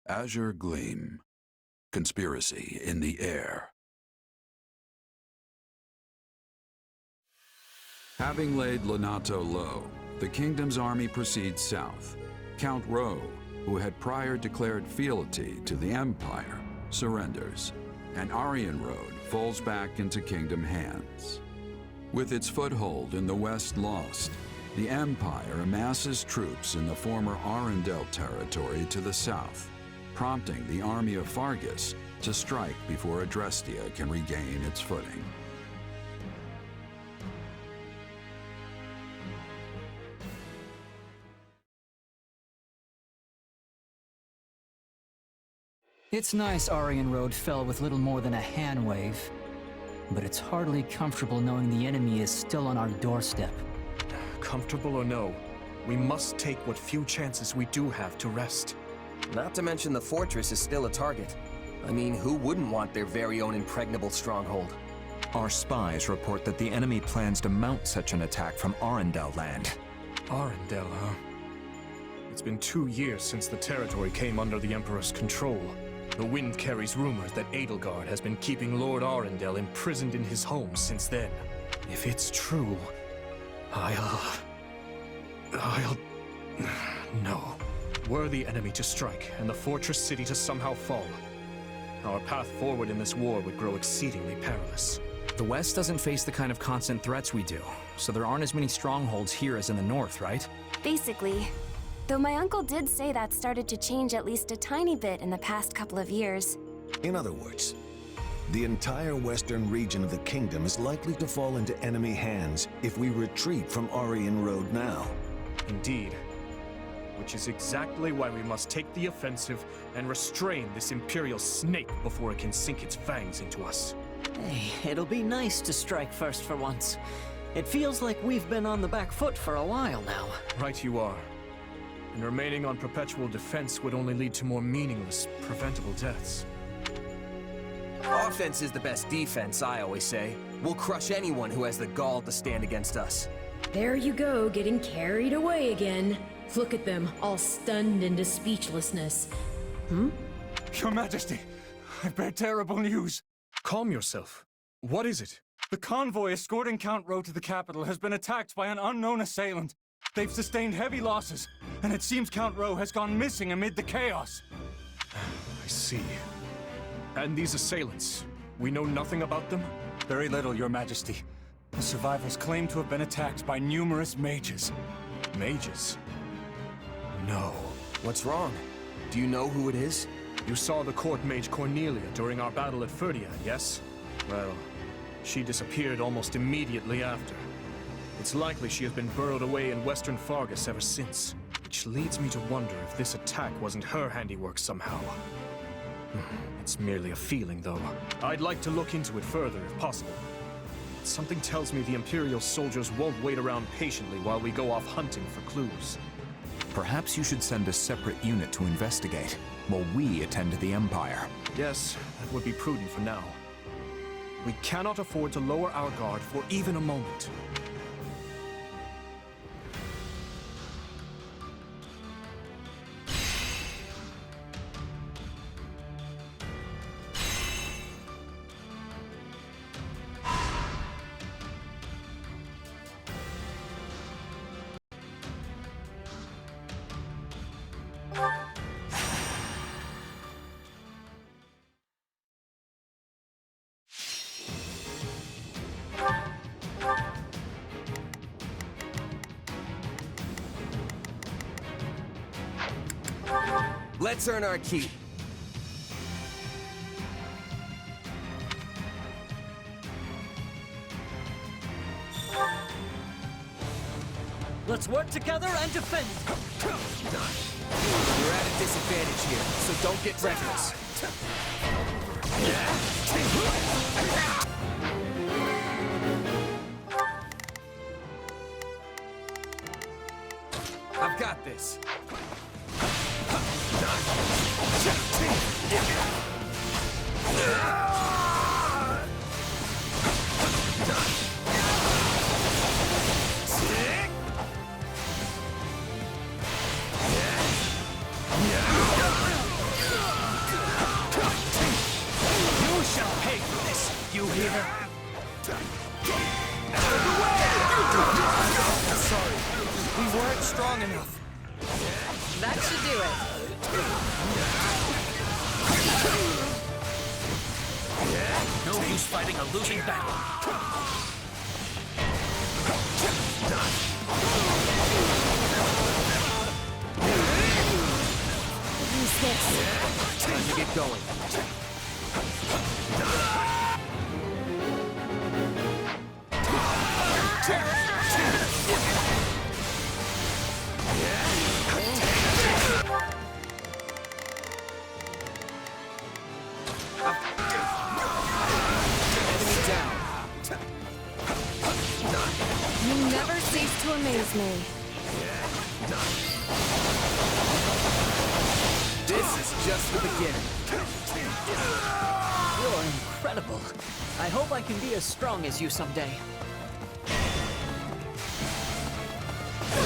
Azure Gleam. Conspiracy in the air. Having laid Lonato low, the kingdom's army proceeds south. Count Ro, who had prior declared fealty to the Empire, surrenders, and Aryan Road falls back into kingdom hands. With its foothold in the west lost, the Empire amasses troops in the former Arundel territory to the south, prompting the army of Fargus to strike before Adrestia can regain its footing. It's nice Aryan Road fell with little more than a hand wave, but it's hardly comfortable knowing the enemy is still on our doorstep. Comfortable or no, we must take what few chances we do have to rest. Not to mention the fortress is still a target. I mean, who wouldn't want their very own impregnable stronghold? Our spies report that the enemy plans to mount such an attack from Arundel land. Arundel, huh? It's been 2 years since the territory came under the Emperor's control. The wind carries rumors that Edelgard has been keeping Lord Arundel imprisoned in his home since then. If it's true, No. Were the enemy to strike and the fortress city to somehow fall, our path forward in this war would grow exceedingly perilous. The West doesn't face the kind of constant threats we do, so there aren't as many strongholds here as in the North, right? Basically. Though my uncle did say that started to change at least a tiny bit in the past couple of years. In other words, the entire western region of the kingdom is likely to fall into enemy hands if we retreat from Aryan Road now. Indeed. Which is exactly why we must take the offensive and restrain this Imperial snake before it can sink its fangs into us. Hey, it'll be nice to strike first for once. It feels like we've been on the back foot for a while now. Right you are. And remaining on perpetual defense would only lead to more meaningless, preventable deaths. Offense is the best defense, I always say. We'll crush anyone who has the gall to stand against us. There you go, getting carried away again. Look at them, all stunned into speechlessness. Your Majesty, I bear terrible news. Calm yourself. What is it? The convoy escorting Count Ro to the capital has been attacked by an unknown assailant. They've sustained heavy losses, and it seems Count Ro has gone missing amid the chaos. I see. And these assailants, we know nothing about them? Very little, Your Majesty. The survivors claim to have been attacked by numerous mages. Mages? No. What's wrong? Do you know who it is? You saw the court mage Cornelia during our battle at Ferdia, yes? Well, she disappeared almost immediately after. It's likely she has been burrowed away in western Fargus ever since. Which leads me to wonder if this attack wasn't her handiwork somehow. It's merely a feeling, though. I'd like to look into it further, if possible. Something tells me the Imperial soldiers won't wait around patiently while we go off hunting for clues. Perhaps you should send a separate unit to investigate, while we attend to the Empire. Yes, that would be prudent for now. We cannot afford to lower our guard for even a moment. Let's earn our keep. Let's work together and defend. We're at a disadvantage here, so don't get reckless. I've got this. That should do it. No use fighting a losing battle. Use this. Time to get going. You never cease to amaze me. This is just the beginning. You're incredible. I hope I can be as strong as you someday.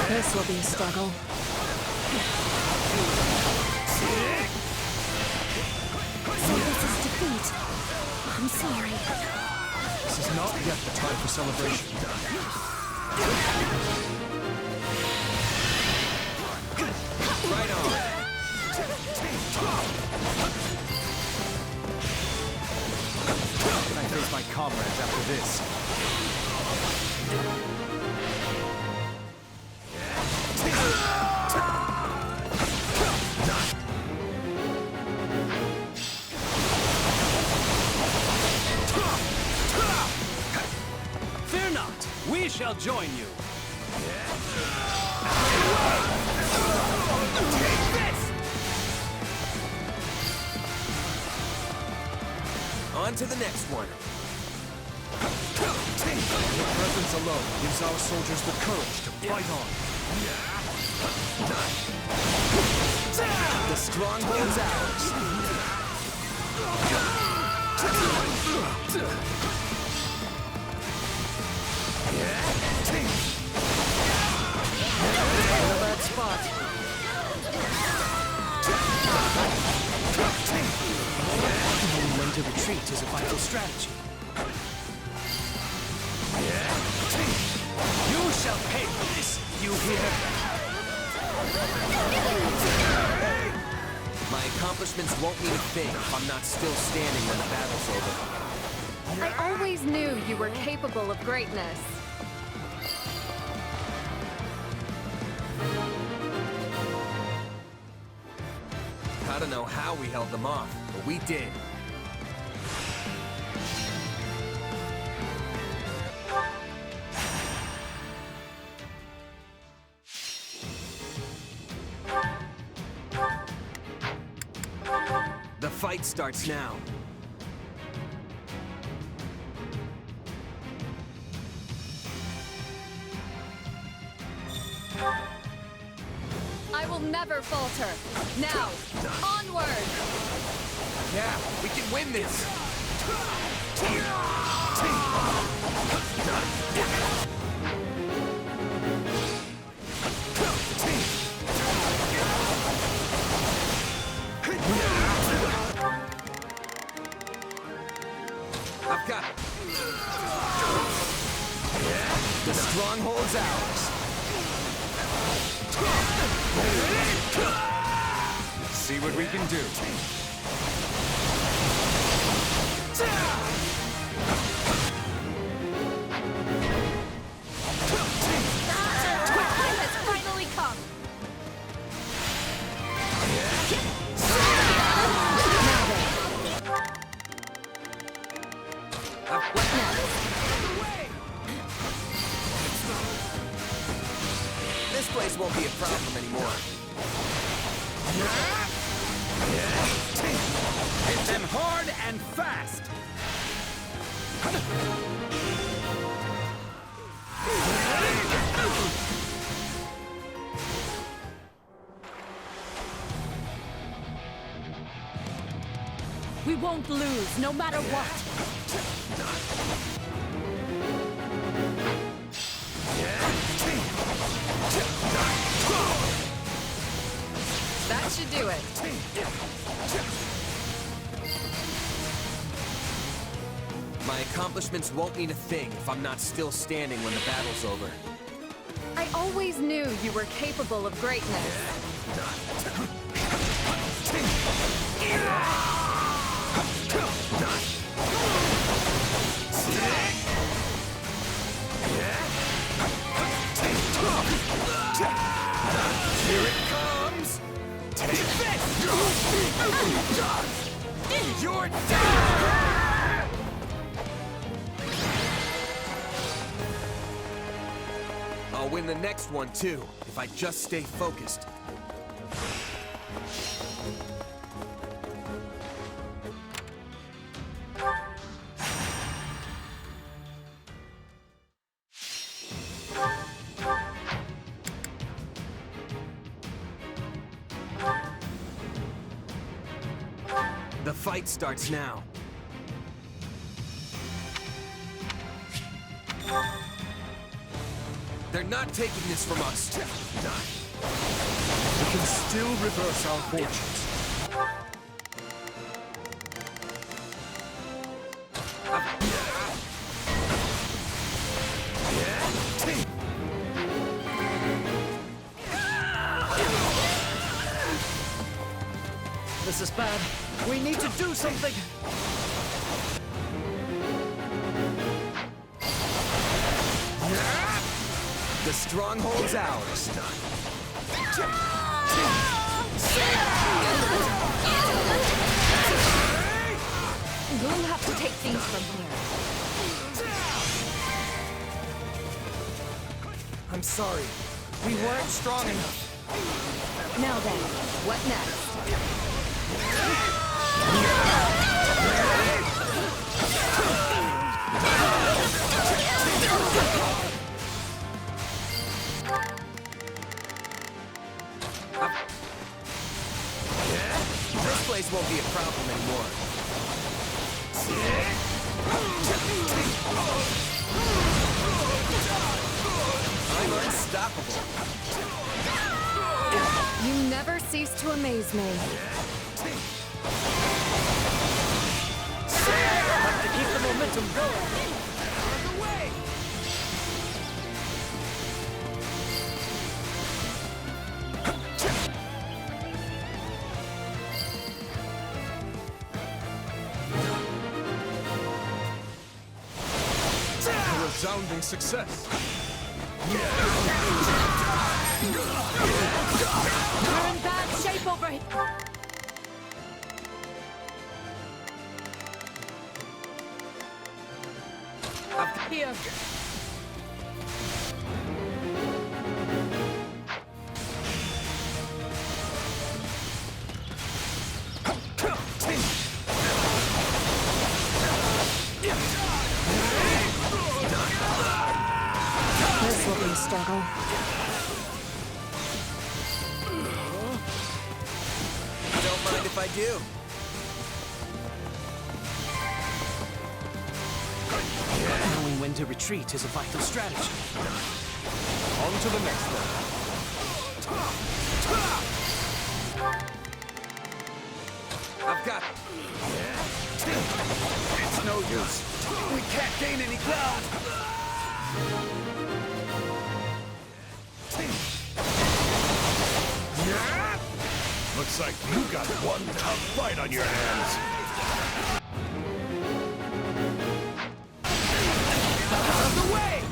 This will be a struggle. So this is defeat. I'm sorry. This is not yet the time for celebration. Right on. Can I face my comrades after this? Fear not, we shall join you. Take this! On to the next one. Your presence alone gives our soldiers the courage to fight on. The stronghold's ours. Nail that spot. Knowing when to retreat is a vital strategy. You shall pay for this, you hear? My accomplishments won't mean a thing if I'm not still standing when the battle's over. I always knew you were capable of greatness. I don't know how we held them off, but we did. The fight starts now. I will never falter. Now, onward! Yeah, we can win this! I've got it. The stronghold's ours. See what we can do. Our time has finally come! This place won't be a problem anymore. Hit them hard and fast! We won't lose, no matter what. That should do it. My accomplishments won't mean a thing if I'm not still standing when the battle's over. I always knew you were capable of greatness. You're done! I'll win the next one too, if I just stay focused. The fight starts now. They're not taking this from us. We can still reverse our fortunes. This is bad. We need to do something! The stronghold's ours. We'll have to take things from here. I'm sorry. We weren't strong enough. Now then, what next? This place won't be a problem anymore. I'm unstoppable. You never cease to amaze me. Have to keep the momentum going. Resounding success. We're in bad shape over here. Up here. This will be a struggle. Don't mind if I do. Knowing when to retreat is a vital strategy. On to the next one. I've got it. It's no use. We can't gain any ground. Looks like you got one tough fight on your hands. Out of the way!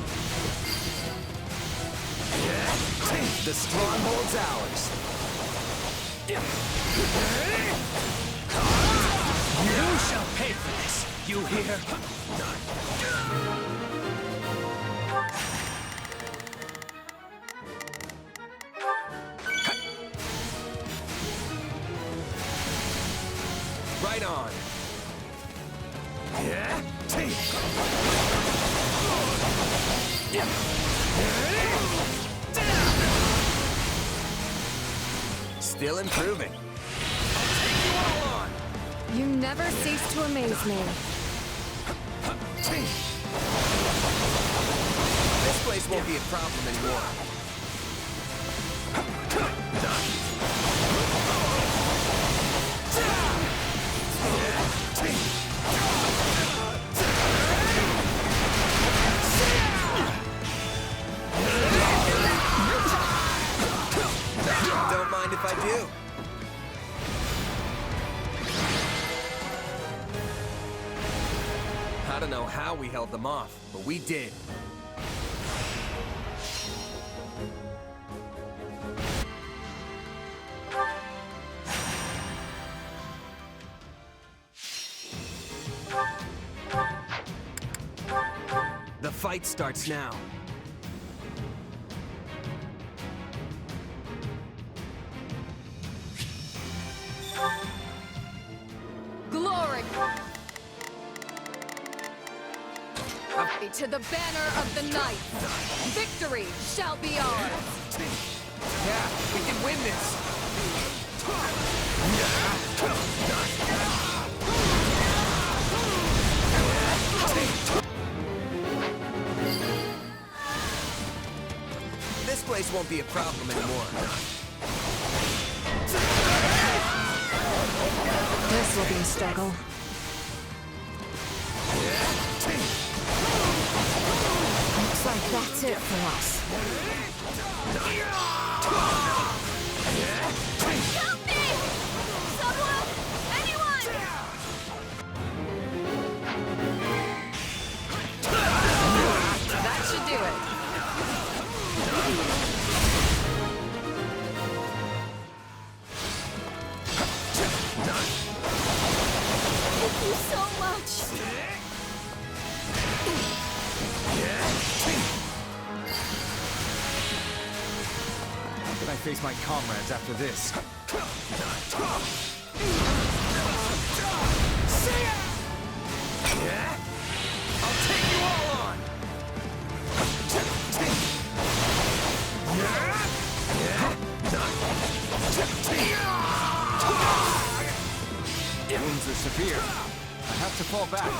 The stronghold's ours. You shall pay for this, you hear? Right on. Still improving. You never cease to amaze me. This place won't be a problem anymore. Don't mind if I do. I don't know how we held them off, but we did. fight starts now. Glory! To the banner of the knights! Victory shall be ours! Yeah, we can win this! This place won't be a problem anymore. This will be a struggle. Looks like that's it for us. Help me! Someone! Anyone! That should do it. Thank you so much. How can I face my comrades after this? I'll take you all on! Wounds are severe. I have to fall back.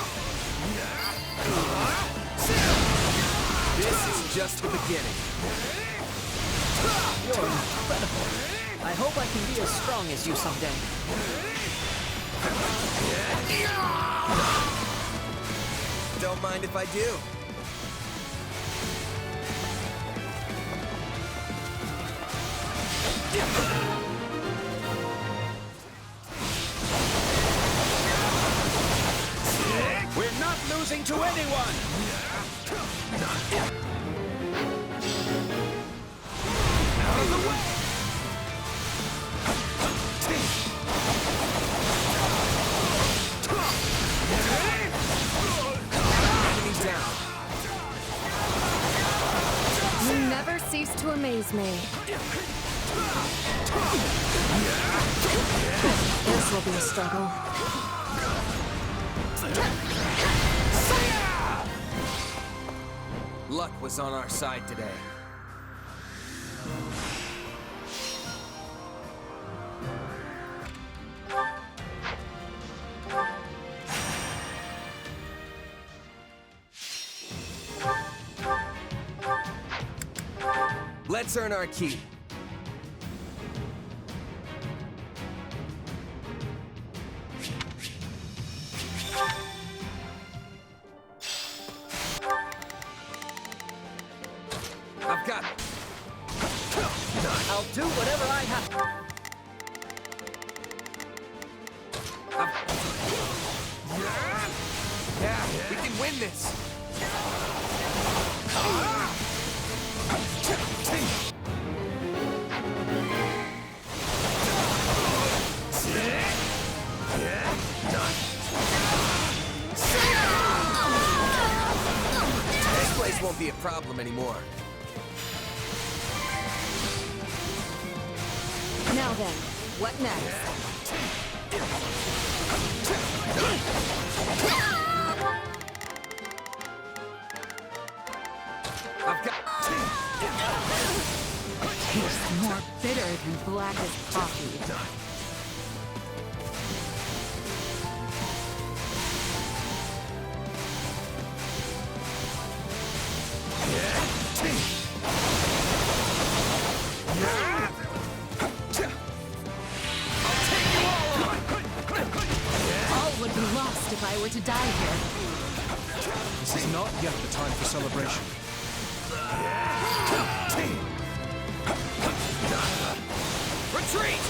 This is just the beginning. You're incredible. I hope I can be as strong as you someday. Don't mind if I do. We're not losing to anyone! Out of the way! Enemy down. You never cease to amaze me. This will be a struggle. Luck was on our side today. Let's earn our keep. I've got it. I'll do whatever I have. Yeah, we can win this. This place won't be a problem anymore. Now then, what next? I've got... Tastes more bitter than black as coffee. All would be lost if I were to die here. This is not yet the time for celebration. Retreat!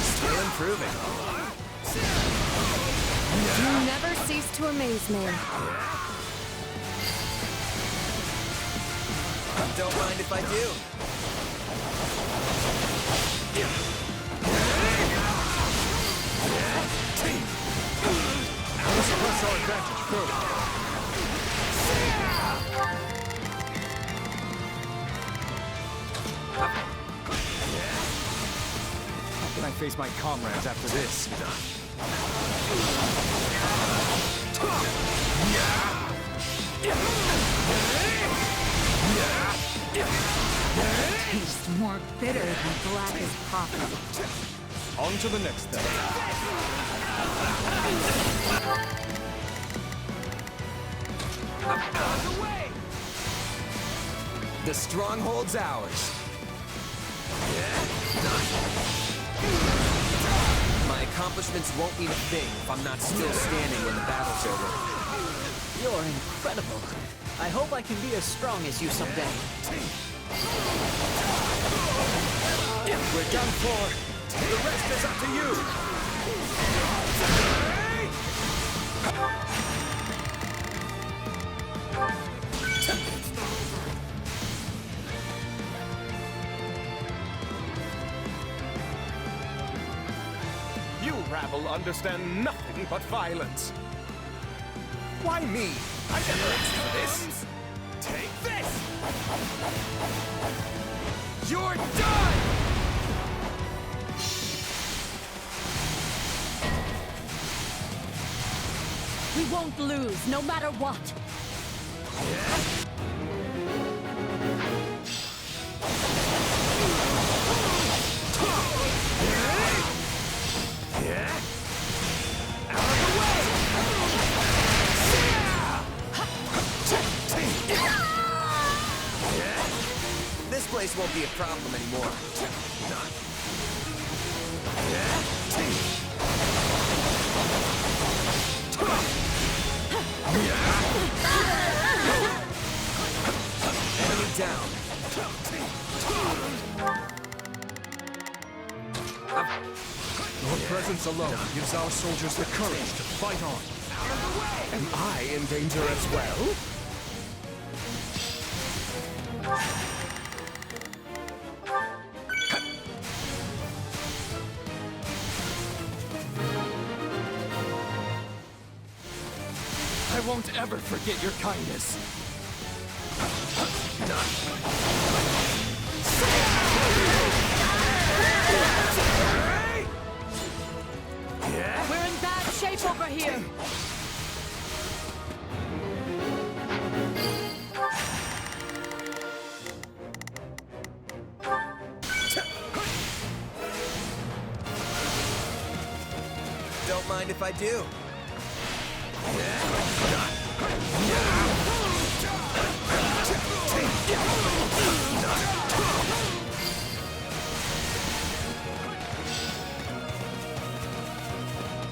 Still improving. You never cease to amaze me. Don't mind if I do. Let's press our advantage further. How can I face my comrades after this? Tastes more bitter than black as coffee. On to the next thing. Out of the way! The stronghold's ours. My accomplishments won't mean a thing if I'm not still standing when the battle's over. You're incredible. I hope I can be as strong as you someday. We're done for. The rest is up to you. You rabble understand nothing but violence. Why me? I never asked for this. Take this! You're done! We won't lose, no matter what. This place won't be a problem anymore. Enemy down. Your presence alone gives our soldiers the courage to fight on. Am I in danger as well? I won't ever forget your kindness. We're in bad shape over here. Don't mind if I do.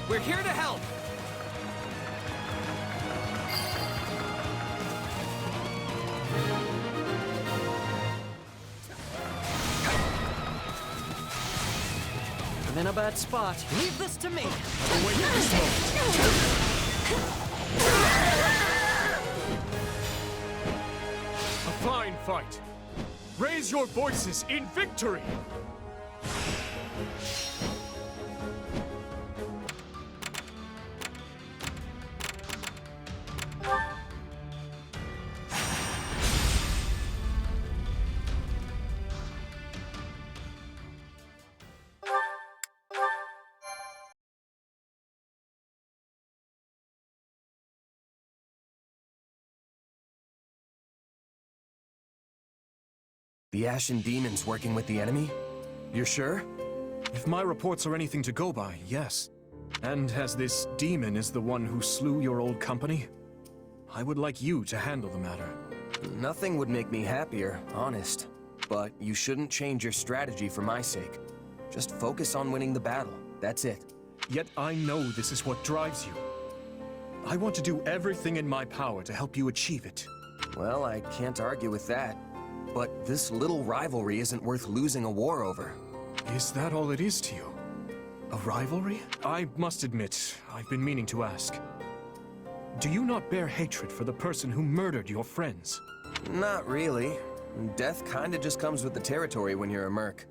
We're here to help. I'm in a bad spot. Leave this to me. A fine fight. Raise your voices in victory! The Ashen Demon's working with the enemy? You're sure? If my reports are anything to go by, yes. And as this demon is the one who slew your old company, I would like you to handle the matter. Nothing would make me happier, honest. But you shouldn't change your strategy for my sake. Just focus on winning the battle. That's it. Yet I know this is what drives you. I want to do everything in my power to help you achieve it. Well, I can't argue with that. But this little rivalry isn't worth losing a war over. Is that all it is to you? A rivalry? I must admit, I've been meaning to ask. Do you not bear hatred for the person who murdered your friends? Not really. Death kinda just comes with the territory when you're a merc.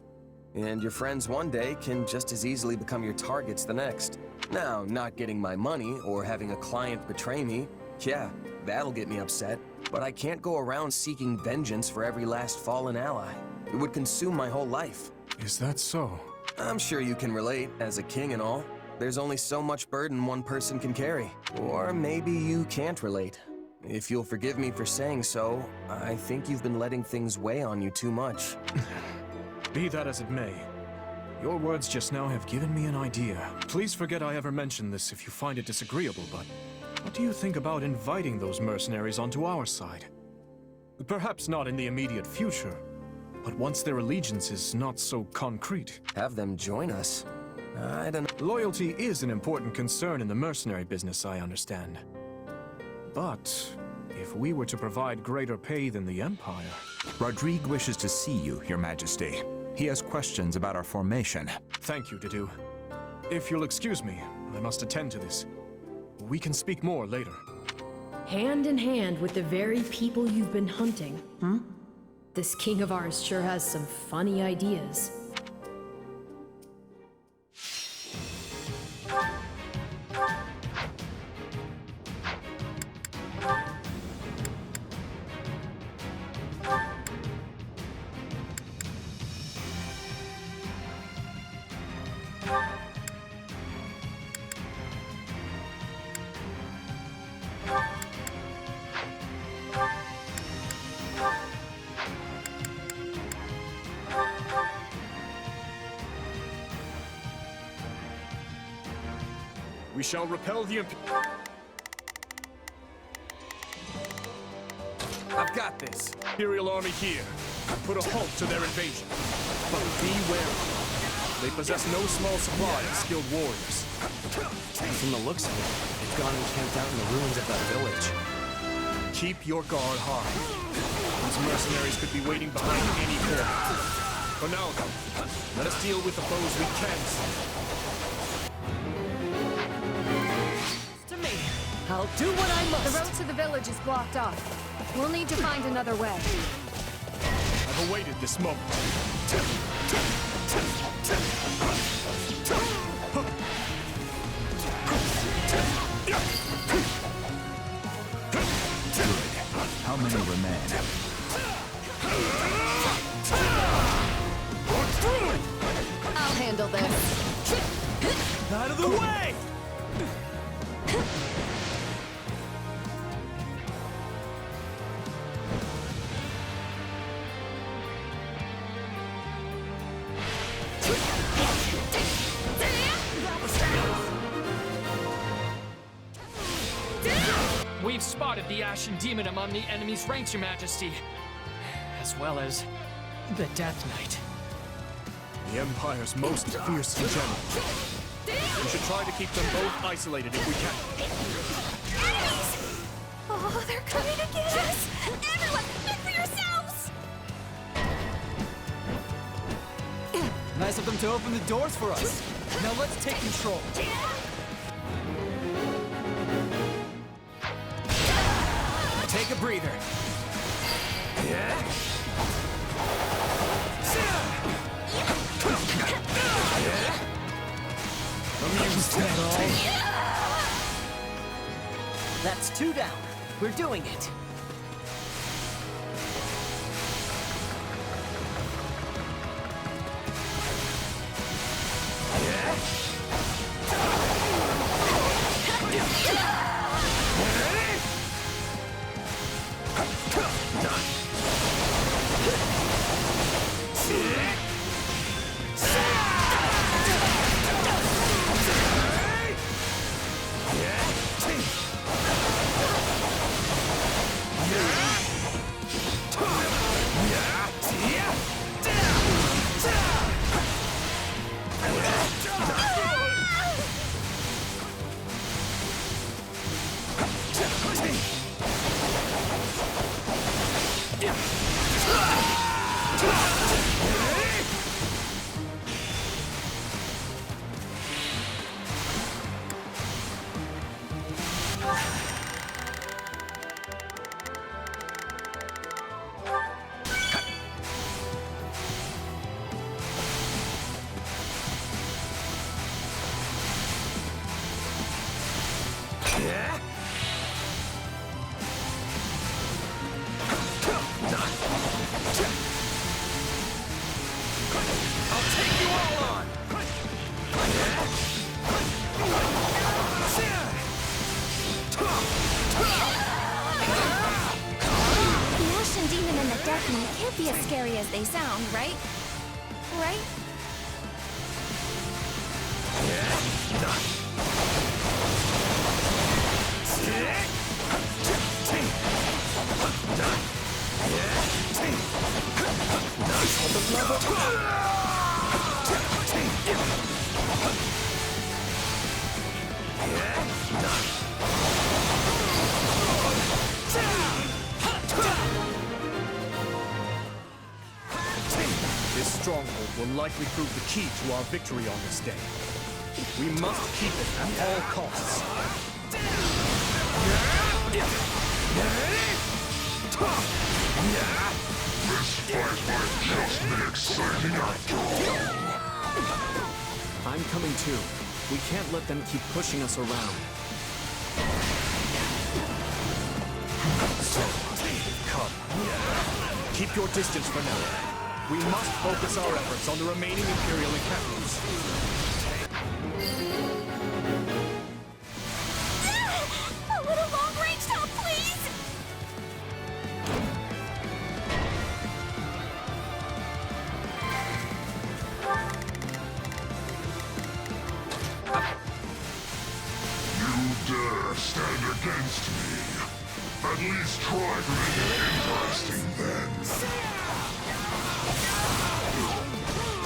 And your friends one day can just as easily become your targets the next. Now, not getting my money or having a client betray me, yeah, that'll get me upset. But I can't go around seeking vengeance for every last fallen ally. It would consume my whole life. Is that so? I'm sure you can relate, as a king and all. There's only so much burden one person can carry. Or maybe you can't relate. If you'll forgive me for saying so, I think you've been letting things weigh on you too much. Be that as it may, your words just now have given me an idea. Please forget I ever mentioned this if you find it disagreeable, but what do you think about inviting those mercenaries onto our side? Perhaps not in the immediate future, but once their allegiance is not so concrete. Have them join us? I don't know. Loyalty is an important concern in the mercenary business, I understand. But if we were to provide greater pay than the Empire... Rodrigue wishes to see you, Your Majesty. He has questions about our formation. Thank you, Dedu. If you'll excuse me, I must attend to this. We can speak more later. Hand in hand with the very people you've been hunting. This king of ours sure has some funny ideas. We shall repel the I've got this. Imperial army here and put a halt to their invasion. But be wary. They possess no small supply of skilled warriors. From the looks of it, they've gone and camped out in the ruins of that village. Keep your guard high. These mercenaries could be waiting behind any corner. For now, though, let us deal with the foes we can see. I'll do what I must. The road to the village is blocked off. We'll need to find another way. I've awaited this moment. How many remain? I'll handle this. Out of the way! We've spotted the Ashen Demon among the enemy's ranks, Your Majesty. As well as the Death Knight. The Empire's most fearsome general. We should try to keep them both isolated if we can. Enemies! Oh, they're coming to get us! Everyone, fend for yourselves! Nice of them to open the doors for us. Now let's take control. Take a breather. Amused at all? That's 2 down. We're doing it. I'll take you all on! The Ashen Demon and the Death Knight can't be as scary as they sound, right? Right? This stronghold will likely prove the key to our victory on this day. We must keep it at all costs. This fight might just be exciting after all. I'm coming too. We can't let them keep pushing us around. So, come. Keep your distance for now. We must focus our efforts on the remaining Imperial encampments. A little long-range help, please! You dare stand against me? At least try to make it interesting then.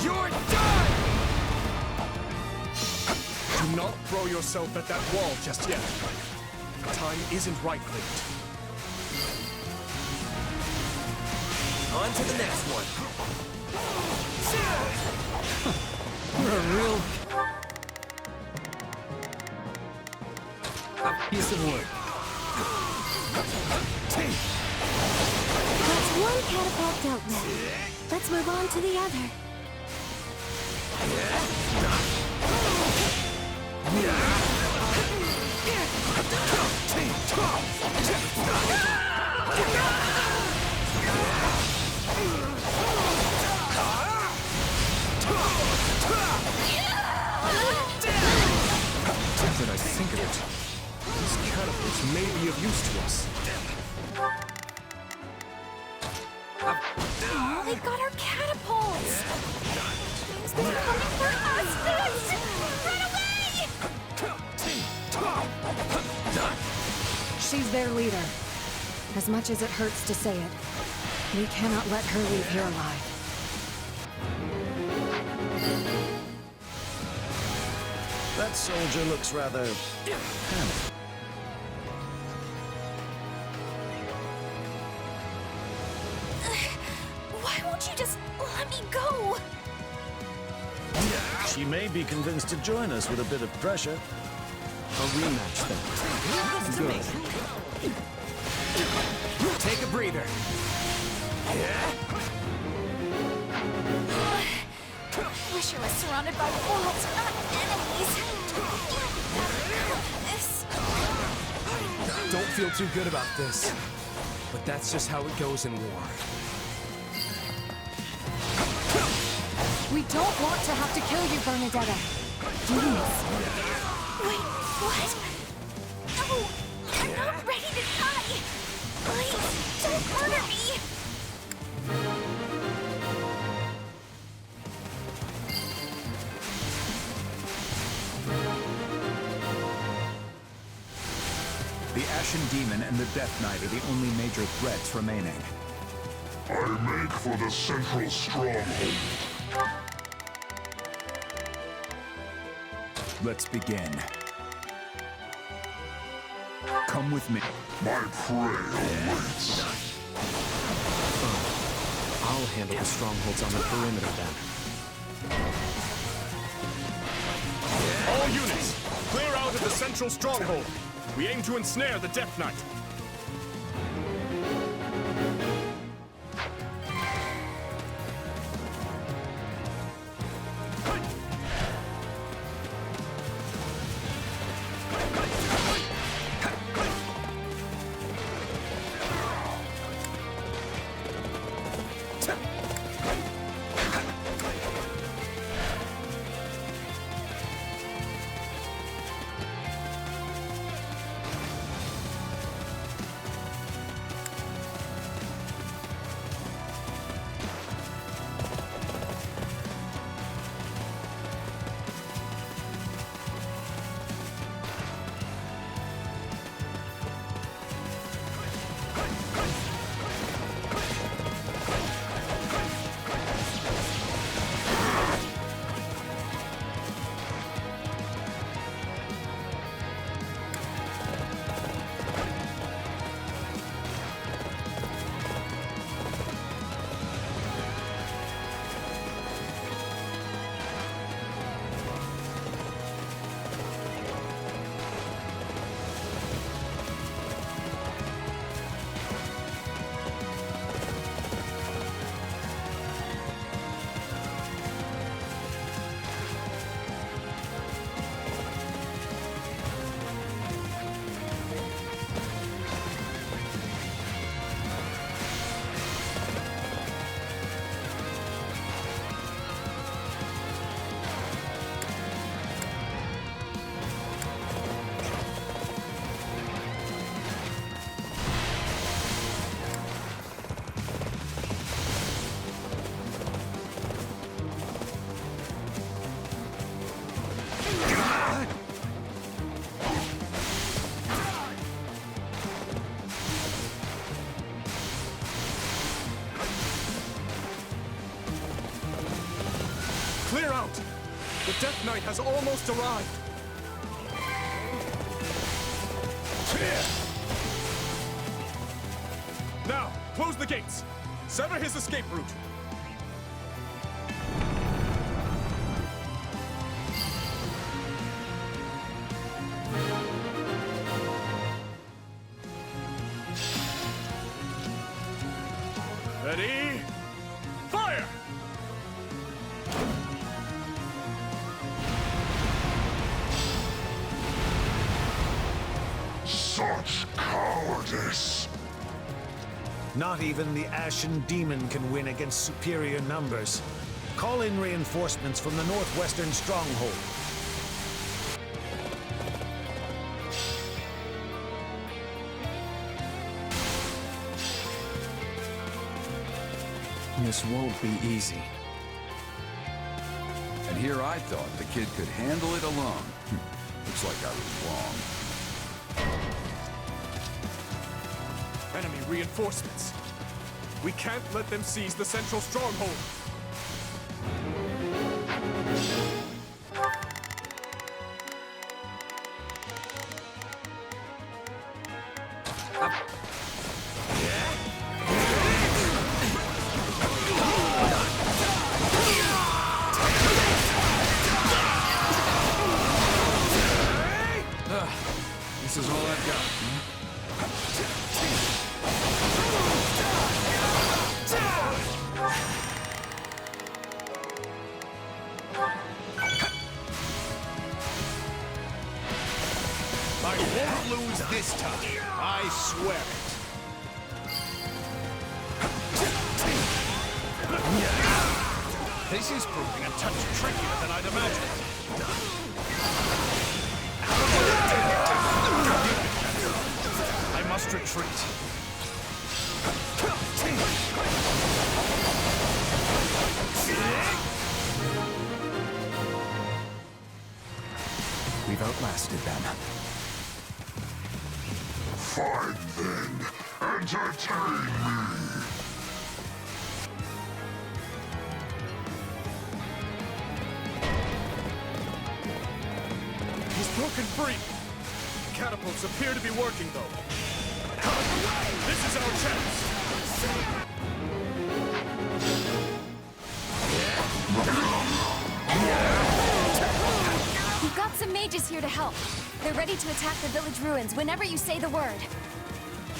You're done! Do not throw yourself at that wall just yet. Time isn't right for it. On to the next one. You're a real piece of work. That's one catapult dealt with. Let's move on to the other. Did I think of it? These catapults may be of use to us. Oh, they got our catapults! Means they're coming for us! Run away! She's their leader. As much as it hurts to say it, we cannot let her leave here alive. That soldier looks rather panicked. Why won't you just let me go? She may be convinced to join us with a bit of pressure. A rematch then. Good. Take a breather. Wish I was surrounded by walls, not enemies. Don't feel too good about this. But that's just how it goes in war. We don't want to have to kill you, Bernadetta. Please. Wait, what? No, I'm not ready to die. Please, don't murder me. The Ashen Demon and the Death Knight are the only major threats remaining. I make for the central stronghold. Let's begin. Come with me. My prey awaits. I'll handle the strongholds on the perimeter then. All units, clear out of the central stronghold. We aim to ensnare the Death Knight. Clear out! The Death Knight has almost arrived! Now, close the gates! Sever his escape route! Ready? Fire! Such cowardice! Not even the Ashen Demon can win against superior numbers. Call in reinforcements from the northwestern stronghold. This won't be easy. And here I thought the kid could handle it alone. Looks like I was wrong. Enemy reinforcements. We can't let them seize the central stronghold. This is all I've got. I won't lose this time. I swear it. This is proving a touch trickier than I'd imagined. I must retreat. We've outlasted them. Fine then. Entertain me. He's broken free. Catapults appear to be working, though. This is our chance. We've got some mages here to help. They're ready to attack the village ruins whenever you say the word.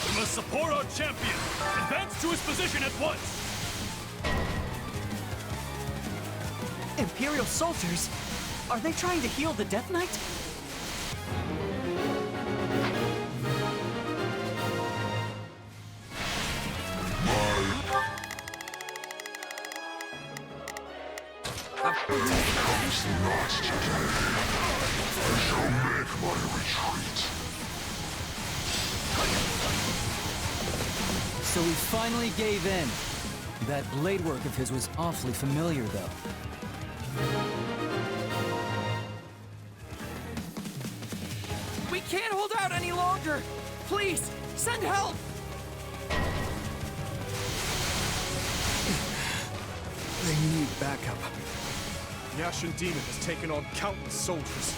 We must support our champion. Advance to his position at once. Imperial soldiers? Are they trying to heal the Death Knight? Not today. I shall make my retreat. So we finally gave in. That blade work of his was awfully familiar, though. We can't hold out any longer! Please, send help! They need backup. The Ashen Demon has taken on countless soldiers.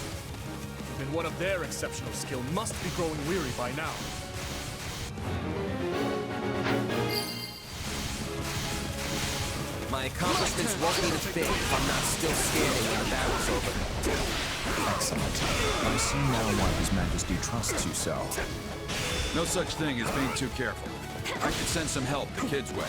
Even one of their exceptional skill must be growing weary by now. My accomplishments won't need a thing if I'm not still standing when the battle's over. Excellent. I see now why His Majesty trusts you so. No such thing as being too careful. I could send some help the kid's way.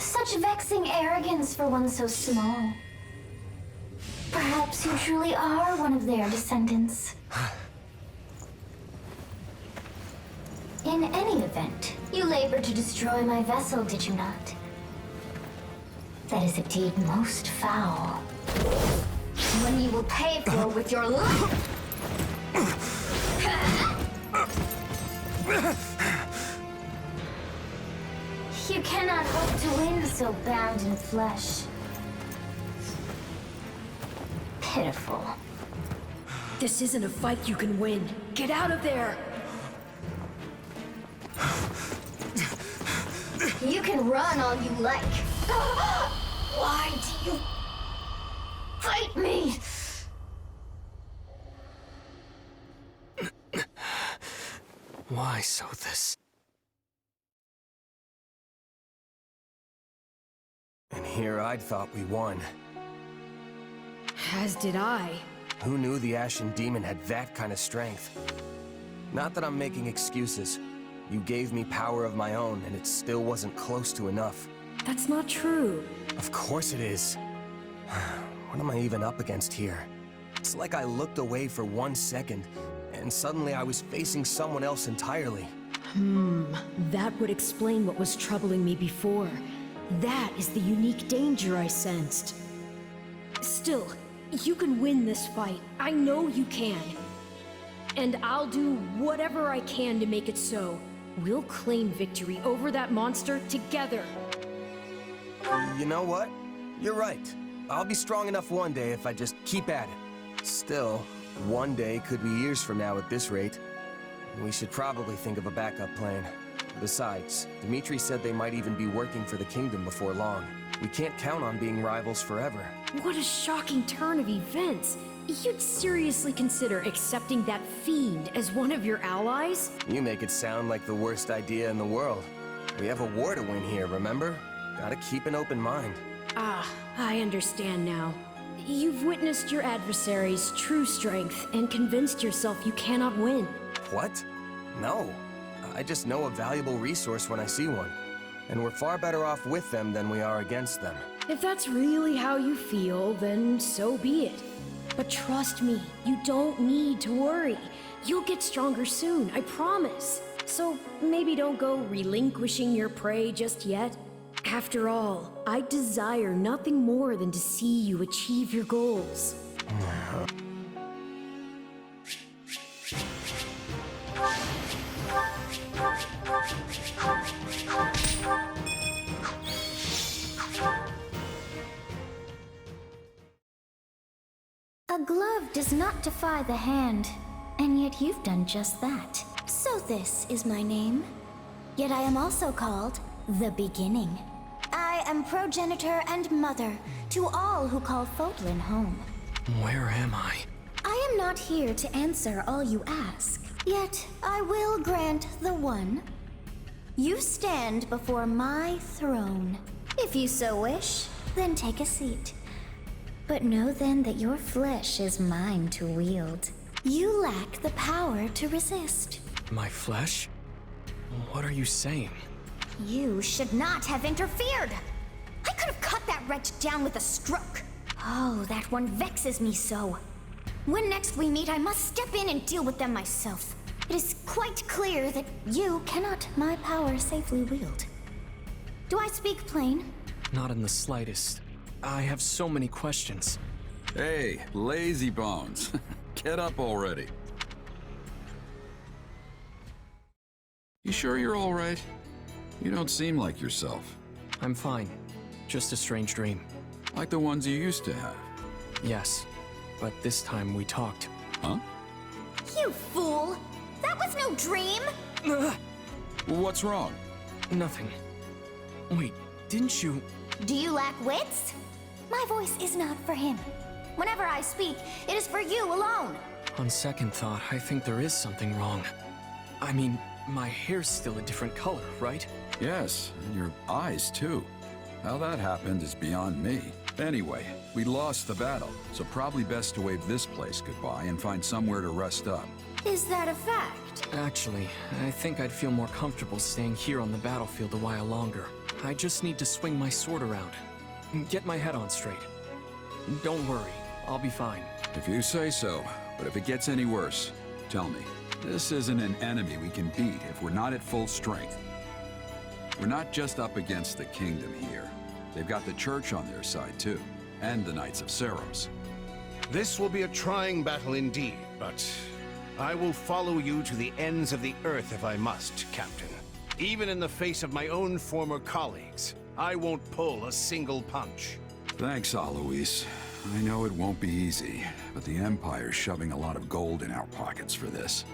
Such vexing arrogance for one so small. Perhaps you truly are one of their descendants. In any event, you labored to destroy my vessel, did you not? That is a deed most foul. One you will pay for with your life. You cannot hope to win so bound in flesh. Pitiful. This isn't a fight you can win. Get out of there! You can run all you like. Why do you fight me? Why so this? And here I'd thought we won. As did I. Who knew the Ashen Demon had that kind of strength? Not that I'm making excuses. You gave me power of my own, and it still wasn't close to enough. That's not true. Of course it is. What am I even up against here? It's like I looked away for 1 second, and suddenly I was facing someone else entirely. That would explain what was troubling me before. That is the unique danger I sensed. Still, you can win this fight. I know you can. And I'll do whatever I can to make it so. We'll claim victory over that monster together. You know what? You're right. I'll be strong enough one day if I just keep at it. Still, one day could be years from now at this rate. We should probably think of a backup plan. Besides, Dimitri said they might even be working for the kingdom before long. We can't count on being rivals forever. What a shocking turn of events. You'd seriously consider accepting that fiend as one of your allies? You make it sound like the worst idea in the world. We have a war to win here, remember? Gotta keep an open mind. Ah, I understand now. You've witnessed your adversary's true strength and convinced yourself you cannot win. What? No. I just know a valuable resource when I see one. And we're far better off with them than we are against them. If that's really how you feel, then so be it. But trust me, you don't need to worry. You'll get stronger soon, I promise. So maybe don't go relinquishing your prey just yet. After all, I desire nothing more than to see you achieve your goals. A glove does not defy the hand, and yet you've done just that. So this is my name. Yet I am also called the Beginning. I am progenitor and mother to all who call Fodlan home. Where am I? I am not here to answer all you ask, yet I will grant the one. You stand before my throne. If you so wish, then take a seat. But know then that your flesh is mine to wield. You lack the power to resist. My flesh? What are you saying? You should not have interfered! I could have cut that wretch down with a stroke. Oh, that one vexes me so. When next we meet, I must step in and deal with them myself. It is quite clear that you cannot my power safely wield. Do I speak plain? Not in the slightest. I have so many questions. Hey, lazy bones. Get up already. You sure you're all right? You don't seem like yourself. I'm fine. Just a strange dream. Like the ones you used to have. Yes, but this time we talked. Huh? You fool! That was no dream! What's wrong? Nothing. Wait, didn't you... Do you lack wits? My voice is not for him. Whenever I speak, it is for you alone. On second thought, I think there is something wrong. I mean, my hair's still a different color, right? Yes, and your eyes too. How that happened is beyond me. Anyway, we lost the battle, so probably best to wave this place goodbye and find somewhere to rest up. Is that a fact? Actually, I think I'd feel more comfortable staying here on the battlefield a while longer. I just need to swing my sword around. Get my head on straight. Don't worry, I'll be fine. If you say so, but if it gets any worse, tell me. This isn't an enemy we can beat if we're not at full strength. We're not just up against the kingdom here. They've got the church on their side too, and the Knights of Seros. This will be a trying battle indeed, but I will follow you to the ends of the earth if I must, Captain. Even in the face of my own former colleagues, I won't pull a single punch. Thanks, Alois. I know it won't be easy, but the Empire's shoving a lot of gold in our pockets for this.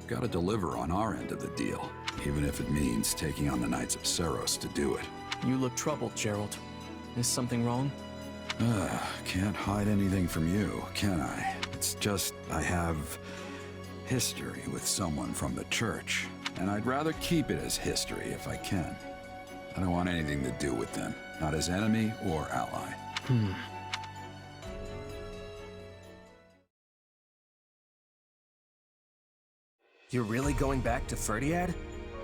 Gotta deliver on our end of the deal, even if it means taking on the Knights of Seros to do it. You look troubled, Gerald. Is something wrong? Can't hide anything from you, can I? It's just I have history with someone from the Church, and I'd rather keep it as history if I can. I don't want anything to do with them, not as enemy or ally. You're really going back to Ferdiad?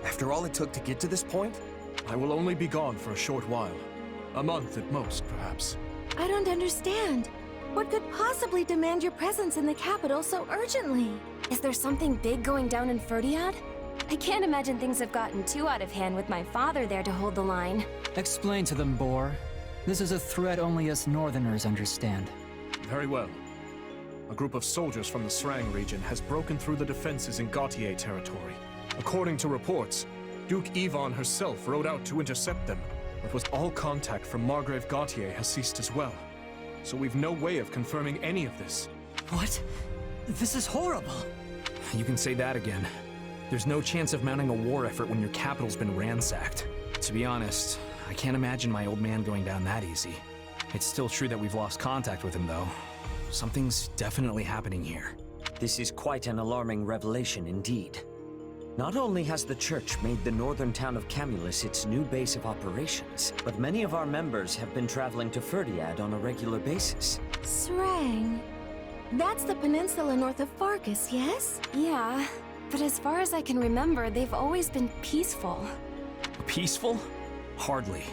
After all it took to get to this point? I will only be gone for a short while. A month at most, perhaps. I don't understand. What could possibly demand your presence in the capital so urgently? Is there something big going down in Ferdiad? I can't imagine things have gotten too out of hand with my father there to hold the line. Explain to them, Boar. This is a threat only us Northerners understand. Very well. A group of soldiers from the Srang region has broken through the defenses in Gautier territory. According to reports, Duke Yvonne herself rode out to intercept them, but with all contact from Margrave Gautier has ceased as well. So we've no way of confirming any of this. What? This is horrible. You can say that again. There's no chance of mounting a war effort when your capital's been ransacked. To be honest, I can't imagine my old man going down that easy. It's still true that we've lost contact with him, though. Something's definitely happening here. This is quite an alarming revelation indeed. Not only has the Church made the northern town of Camulus its new base of operations, but many of our members have been traveling to Ferdiad on a regular basis. Srang. That's the peninsula north of Fargus, yes? Yeah, but as far as I can remember, they've always been peaceful. Peaceful? Hardly.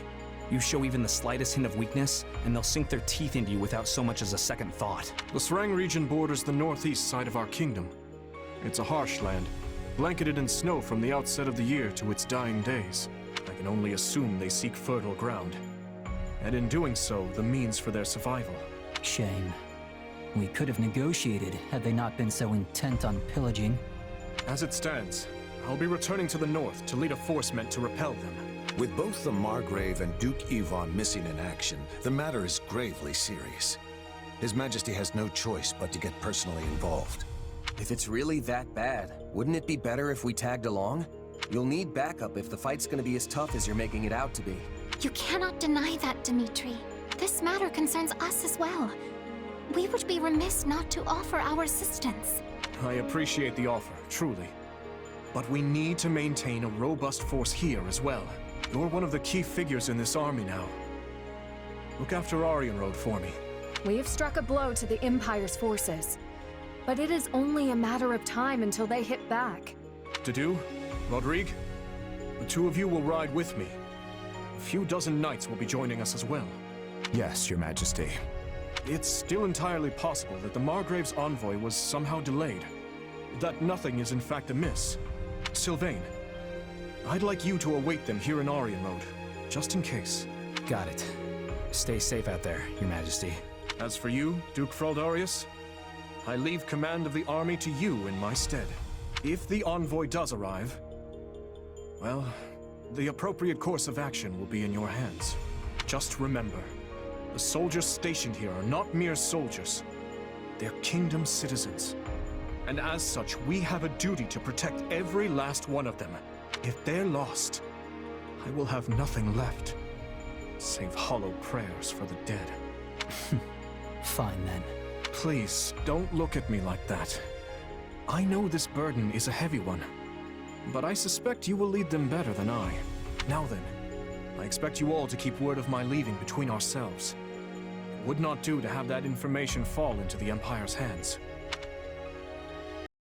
You show even the slightest hint of weakness, and they'll sink their teeth into you without so much as a second thought. The Srang region borders the northeast side of our kingdom. It's a harsh land, blanketed in snow from the outset of the year to its dying days. I can only assume they seek fertile ground. And in doing so, the means for their survival. Shame. We could have negotiated had they not been so intent on pillaging. As it stands, I'll be returning to the north to lead a force meant to repel them. With both the Margrave and Duke Yvonne missing in action, the matter is gravely serious. His Majesty has no choice but to get personally involved. If it's really that bad, wouldn't it be better if we tagged along? You'll need backup if the fight's gonna be as tough as you're making it out to be. You cannot deny that, Dmitri. This matter concerns us as well. We would be remiss not to offer our assistance. I appreciate the offer, truly. But we need to maintain a robust force here as well. You're one of the key figures in this army now. Look after Arianrode for me. We have struck a blow to the Empire's forces, but it is only a matter of time until they hit back. Dedu, Rodrigue, the two of you will ride with me. A few dozen knights will be joining us as well. Yes, Your Majesty. It's still entirely possible that the Margrave's envoy was somehow delayed. That nothing is in fact amiss. Sylvain, I'd like you to await them here in Arianrode, just in case. Got it. Stay safe out there, Your Majesty. As for you, Duke Fraldarius, I leave command of the army to you in my stead. If the envoy does arrive, well, the appropriate course of action will be in your hands. Just remember, the soldiers stationed here are not mere soldiers. They're kingdom citizens. And as such, we have a duty to protect every last one of them. If they're lost, I will have nothing left, save hollow prayers for the dead. Fine then. Please, don't look at me like that. I know this burden is a heavy one, but I suspect you will lead them better than I. Now then, I expect you all to keep word of my leaving between ourselves. It would not do to have that information fall into the Empire's hands.